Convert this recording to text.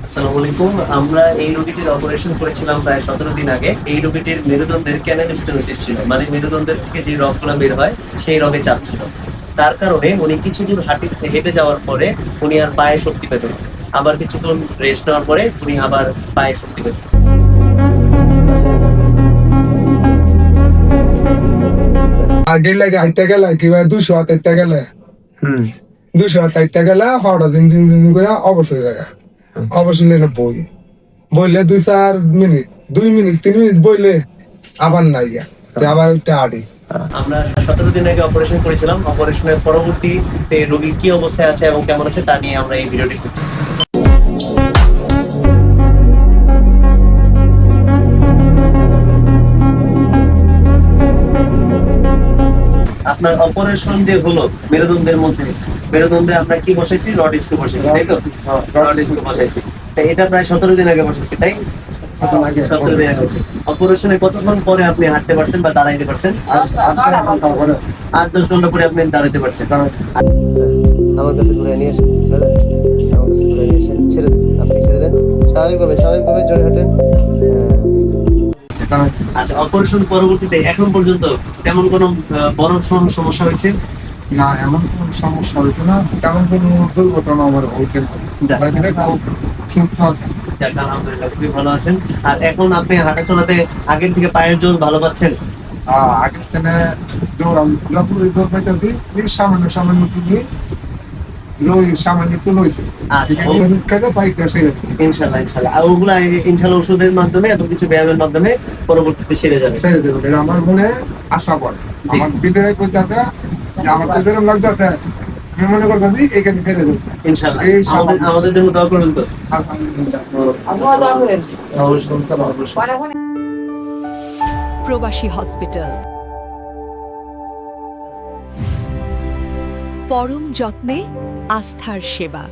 আসসালামু আলাইকুম। আমরা এই রোগীটির অপারেশন করেছিলাম প্রায় 17 দিন আগে। এই রোগীটির মেরুদণ্ডের ক্যানাল স্টেনোসিস ছিল, মানে মেরুদণ্ডের থেকে যে রগগুলো বের হয় সেই রগে চাপ ছিল। তার কারণে উনি কিছু দূর হেঁটে যাওয়ার পরে উনি আর পায়ে শক্তি পেত না। আবার কিছুক্ষণ রেস্ট নেওয়ার পরে উনি আবার পায়ে শক্তি পেত। আগে লাগে হাইটে গেলে কিংবা 200 গেলে 200 গেলে হঠাৎ দিন দিন দিন করে অবশ্য হয়ে যায়। অবশ্য নিলে বইলে 2-4 মিনিট 2 মিনিট 3 মিনিট বইলে আবার নাই গিয়া আবার একটা আড়ি। আমরা 17 দিন আগে অপারেশন করেছিলাম। অপারেশনের পরবর্তীতে রোগী কি অবস্থায় আছে এবং কেমন আছে তা নিয়ে আমরা এই ভিডিওটি করছি। আপনার অপারেশন যে হলো মেরুদণ্ডে আমরা কি বসাইছি? রড স্ক্রু বসাইছি, তাই তো? রড স্ক্রু বসাইছি। তাই এটা প্রায় 17 দিন আগে বসাইছি, তাই? 17 দিন আগে বসাইছি। অপারেশনে কতক্ষণ পরে আপনি হাঁটতে পারছেন বা দাঁড়াইতে পারছেন? 8-10 ঘন্টা পরে আপনি দাঁড়াতে পারছেন। আমার কাছে ঘুরে নিয়ে আসেন, আমার কাছে ঘুরে নিয়ে আসেন। ছেড়ে দেন, আপনি ছেড়ে দেন। স্বাভাবিকভাবে জোরে হাঁটেন। আচ্ছা, অপারেশন পরবর্তীতে এখন পর্যন্ত তেমন কোনো বড় সমস্যা হয়েছে? না, এমন কোন সমস্যা হয়েছে না, তেমন কোনো দুর্ঘটনা আমার হয়েছে না। খুব সুস্থ আছে। যাক, আলহামদুলিল্লাহ, খুবই ভালো আছেন। আর এখন আপনি হাঁটা চলাতে আগের থেকে পায়ের জোর ভালো পাচ্ছেন? আগের থেকে যখন জোর পাইতেছি সামান্য একটু লইছে। খেতে পাইতে সেরে ইনশাল্লাহ। আর ওগুলা ইনশাল্লাহ ওষুধের মাধ্যমে এবং কিছু ব্যায়ামের মাধ্যমে পরবর্তীতে সেরে যাবে। দেবে, এটা আমার মনে আশা করে। আমার বিদায় কইতাছে যে আমার তো যেরকম লাগতেছে আমি মনে করতেছি এখানে ছেড়ে দেবো ইনশাল্লাহ। আমাদের জন্য দোয়া করবেন তো? প্রবাসী হসপিটাল, পরম যত্নে আস্থার সেবা।